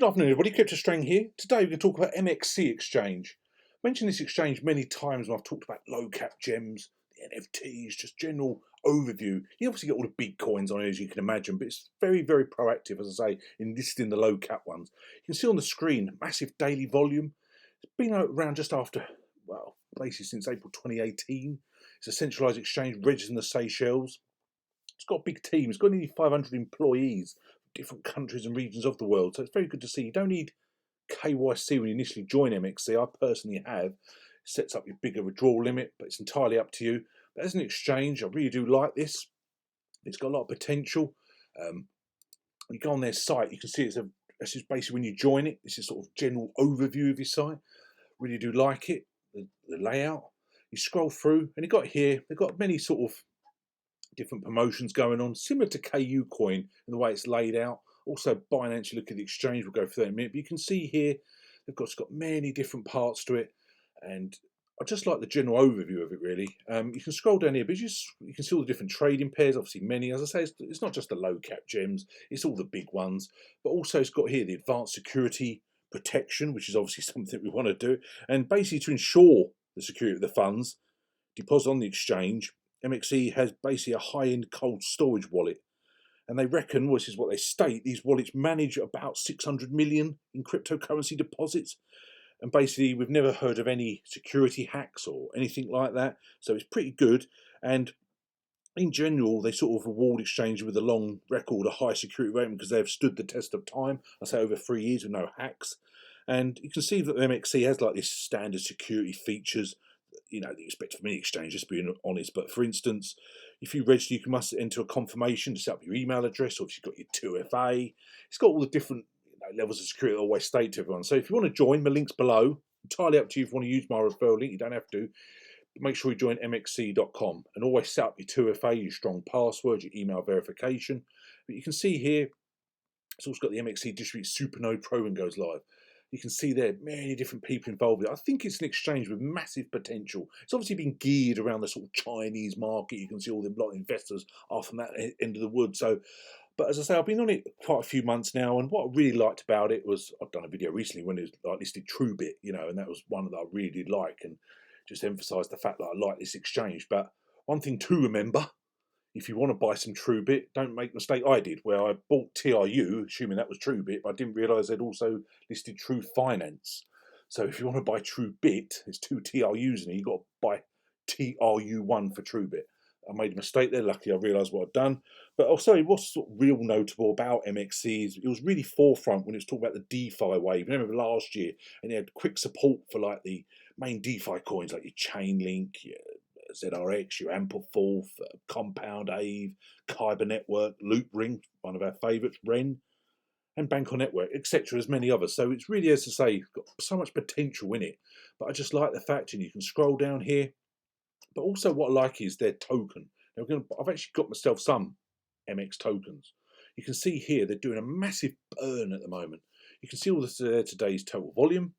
Good afternoon, everybody. Crypto Strang here. Today we're going to talk about MXC exchange. I've mentioned this exchange many times when I've talked about low cap gems, the NFTs, just general overview. You obviously get all the big coins on it, as you can imagine, but it's very, very proactive, as I say, in listing the low cap ones. You can see on the screen massive daily volume. It's been around just after, well, basically since April 2018. It's a centralised exchange registered in the Seychelles. It's got a big team. It's got nearly 500 employees, different countries and regions of the world. So it's very good to see. You don't need KYC when you initially join MXC. I personally have. It sets up your bigger withdrawal limit, but it's entirely up to you. But as an exchange, I really do like this. It's got a lot of potential. You go on their site, you can see this is basically when you join it. This is sort of general overview of your site. Really do like it. The layout. You scroll through, and you've got here. They've got many sort of different promotions going on, similar to KU Coin in the way it's laid out. Also, Binance, you look at the exchange, we'll go through that in a minute. But you can see here, it's got many different parts to it. And I just like the general overview of it, really. You can scroll down here, but you can see all the different trading pairs, obviously many. As I say, it's not just the low cap gems, it's all the big ones. But also it's got here the advanced security protection, which is obviously something we want to do. And basically to ensure the security of the funds, deposit on the exchange, MXC has basically a high-end cold storage wallet. And they reckon, well, this is what they state, these wallets manage about 600 million in cryptocurrency deposits. And basically, we've never heard of any security hacks or anything like that. So it's pretty good. And in general, they sort of reward exchanges with a long record, a high security rating, because they've stood the test of time. I say over 3 years with no hacks. And you can see that the MXC has like this standard security features, you know, that you expect from any exchange, just being honest. But for instance, if you register, you must enter a confirmation to set up your email address, or if you've got your 2FA. It's got all the different levels of security I always state to everyone. So if you want to join, the link's below. Entirely up to you if you want to use my referral link. You don't have to. But make sure you join mxc.com and always set up your 2FA, your strong password, your email verification. But you can see here, it's also got the MXC Distribute Supernode Pro and goes live. You can see there many different people involved with it. I think it's an exchange with massive potential. It's obviously been geared around the sort of Chinese market. You can see all the lot of investors are from that end of the wood. So, but as I say, I've been on it quite a few months now, and what I really liked about it was I've done a video recently when it was like listed TrueBit, you know, and that was one that I really did like, and just emphasised the fact that I like this exchange. But one thing to remember, if you want to buy some TrueBit, don't make the mistake I did, where I bought TRU, assuming that was TrueBit, but I didn't realise they'd also listed True Finance. So if you want to buy TrueBit, there's two TRUs in it, you've got to buy TRU1 for TrueBit. I made a mistake there, luckily I realised what I'd done. But also, what's sort of real notable about MXC is it was really forefront when it was talking about the DeFi wave. I remember last year, and they had quick support for like the main DeFi coins, like your Chainlink, your ZRX, your Amplify, Compound, Ave, Kyber Network, Loopring, one of our favourites, Ren, and Banco Network, etc. As many others. So it's really, as I say, got so much potential in it. But I just like the fact, and you can scroll down here. But also what I like is their token. Now I've actually got myself some MX tokens. You can see here they're doing a massive burn at the moment. You can see all this today's total volume.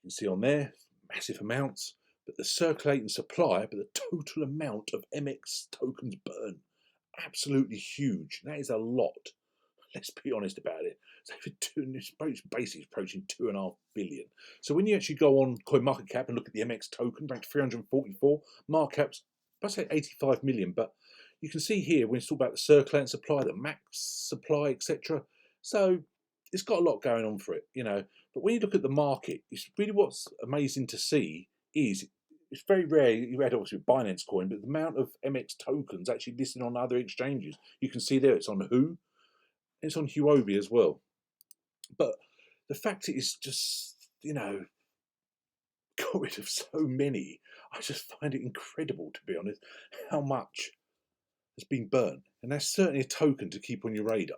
You can see on there massive amounts. But the circulating supply, but the total amount of MX tokens burn, absolutely huge. That is a lot. Let's be honest about it. So it's basically approaching 2.5 billion. So when you actually go on CoinMarketCap and look at the MX token, ranked 344, market's, I say 85 million, but you can see here when it's talking about the circulating supply, the max supply, etc. So it's got a lot going on for it, you know. But when you look at the market, it's really what's amazing to see is it's very rare. You had obviously Binance Coin, but the amount of MX tokens actually listed on other exchanges, you can see there it's on Who, it's on Huobi as well. But the fact it is just, you know, got rid of so many, I just find it incredible, to be honest, how much has been burnt. And that's certainly a token to keep on your radar,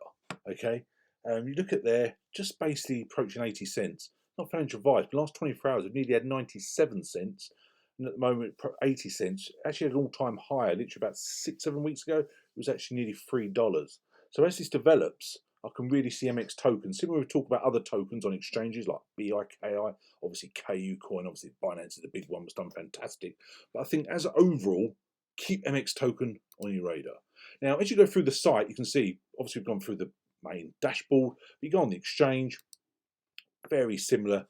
okay? You look at there, just basically approaching 80 cents. Not financial advice, but last 24 hours, we've nearly had 97 cents. And at the moment, 80 cents. Actually had an all-time high, literally about 6-7 weeks ago. It was actually nearly $3. So as this develops, I can really see MX tokens. Similar, we talk about other tokens on exchanges like BIKI, obviously KU Coin, obviously Binance is the big one, was done fantastic. But I think as overall, keep MX token on your radar. Now, as you go through the site, you can see, obviously we've gone through the main dashboard, but you go on the exchange, very similar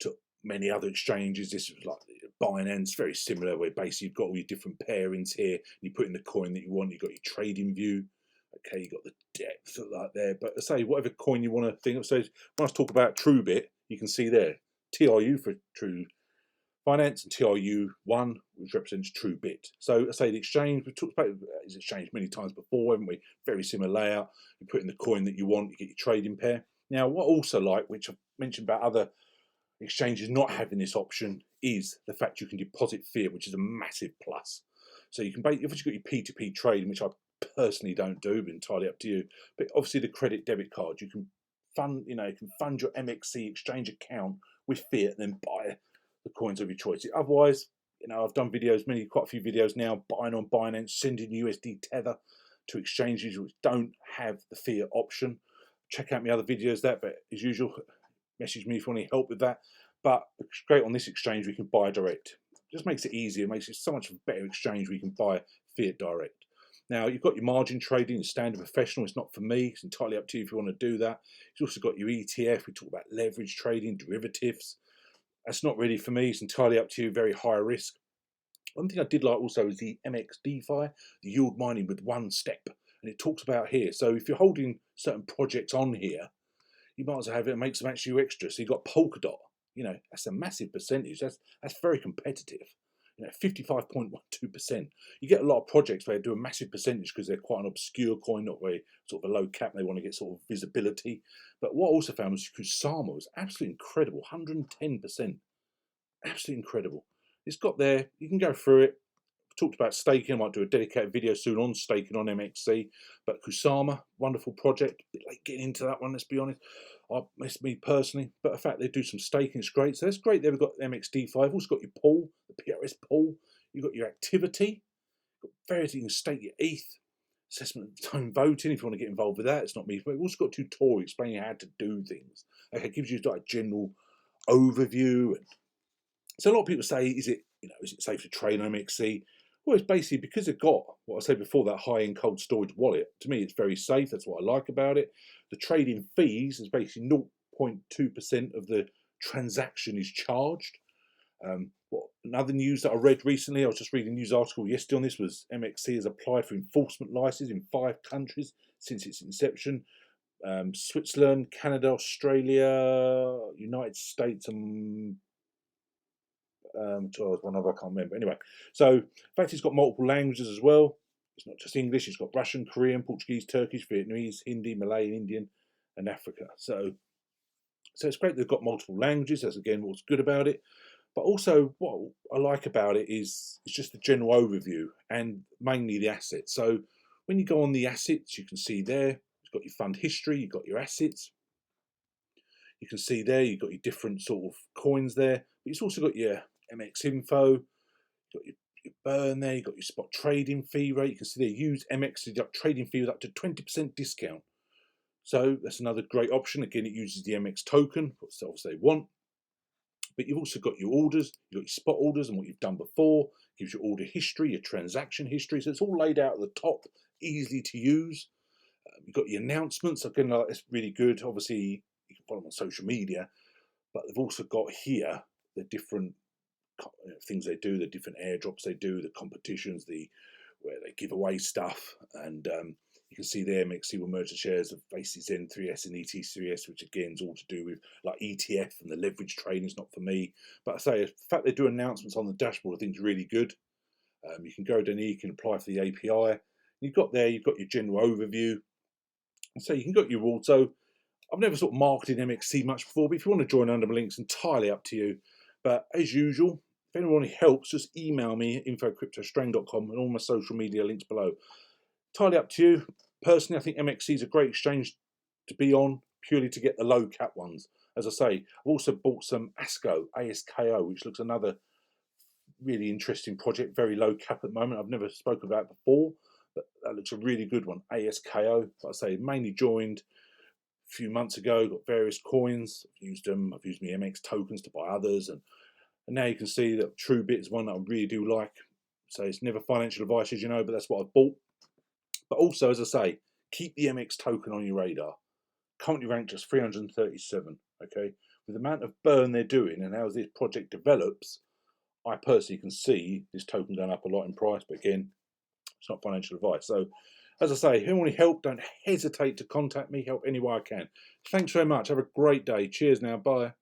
to many other exchanges. This was like Binance, very similar, where basically you've got all your different pairings here. You put in the coin that you want. You've got your trading view. Okay, you've got the depth like there. But I say whatever coin you want to think of. So when I talk about TrueBit, you can see there TRU for True Finance and TRU1, which represents TrueBit. So I say the exchange, we've talked about this exchange many times before, haven't we? Very similar layout. You put in the coin that you want, you get your trading pair. Now, what I also like, which I've mentioned about other exchanges not having this option, is the fact you can deposit fiat, which is a massive plus. So you can basically, you've got your P2P trading, which I personally don't do, but entirely up to you. But obviously the credit debit card, you can fund, you can fund your MXC exchange account with fiat and then buy the coins of your choice. Otherwise, I've done videos, quite a few videos now, buying on Binance, sending USD tether to exchanges which don't have the fiat option. Check out my other videos but as usual, message me if you want any help with that. But it's great on this exchange, we can buy direct. It just makes it easier, makes it so much a better exchange where you can buy fiat direct. Now, you've got your margin trading, your standard professional. It's not for me. It's entirely up to you if you want to do that. You've also got your ETF. We talk about leverage trading, derivatives. That's not really for me. It's entirely up to you, very high risk. One thing I did like also is the MX DeFi, the yield mining with one step. And it talks about here. So if you're holding certain projects on here, you might as well have it and make some actually extra. So you've got Polkadot. That's a massive percentage. That's very competitive. 55.12%. You get a lot of projects where they do a massive percentage because they're quite an obscure coin, not very sort of a low cap. They want to get sort of visibility. But what I also found was Kusama was absolutely incredible, 110%. Absolutely incredible. It's got there. You can go through it. I've talked about staking. I might do a dedicated video soon on staking on MXC. But Kusama, wonderful project. A bit late getting into that one, let's be honest. That's me personally. But the fact they do some staking is great. So that's great. They've got MX DeFi. You've also got your pool, the PRS pool. You've got your activity. You've got various, you can stake your ETH. Assessment of time voting, if you want to get involved with that. It's not me. But we've also got a tutorial explaining how to do things. Okay, it gives you like a general overview. So a lot of people say, is it safe to trade on MXC? Well, it's basically because they've got what I said before, that high-end cold storage wallet. To me, it's very safe. That's what I like about it. The trading fees is basically 0.2% of the transaction is charged. Another news that I read recently, I was just reading a news article yesterday on this, was MXC has applied for enforcement license in 5 countries since its inception. Switzerland, Canada, Australia, United States, and one other I can't remember. Anyway, so in fact it's got multiple languages as well. It's not just English. It's got Russian, Korean, Portuguese, Turkish, Vietnamese, Hindi, Malay, Indian, and Africa. So it's great they've got multiple languages. That's again what's good about it. But also what I like about it is it's just the general overview and mainly the assets. So when you go on the assets, you can see there you've got your fund history, you've got your assets. You can see there you've got your different sort of coins there. But you've also got your MX info, you've got your burn there, you've got your spot trading fee rate. You can see there, use MX to deduct trading fee with up to 20% discount. So that's another great option. Again, it uses the MX token, what they want. But you've also got your orders, you've got your spot orders and what you've done before. It gives you order history, your transaction history. So it's all laid out at the top, easy to use. You've got your announcements. Again, it's really good. Obviously, you can follow them on social media. But they've also got here the different things they do, the different airdrops they do, the competitions, where they give away stuff. And you can see there, MXC will merge the shares of basically Zen3S and ET3S, which again is all to do with like ETF and the leverage trading is not for me. But I say, the fact they do announcements on the dashboard, I think is really good. You can go down here, you can apply for the API. You've got your general overview. So you can get your rewards. So I've never sort of marketed MXC much before, but if you want to join under my links, entirely up to you. But as usual, if anyone helps, just email me at info@cryptostrain.com and all my social media links below. Entirely up to you. Personally, I think MXC is a great exchange to be on, purely to get the low cap ones. As I say, I've also bought some ASKO, which looks another really interesting project, very low cap at the moment. I've never spoken about it before, but that looks a really good one. ASKO, like I say, mainly joined a few months ago, got various coins. I've used them. I've used my MX tokens to buy others, and now you can see that TrueBit is one that I really do like. So it's never financial advice, as you know, but that's what I've bought. But also, as I say, keep the MX token on your radar. Currently ranked just 337. Okay, with the amount of burn they're doing and how this project develops, I personally can see this token going up a lot in price. But again, it's not financial advice. So, as I say, if you want any help, don't hesitate to contact me. Help any way I can. Thanks very much. Have a great day. Cheers now. Bye.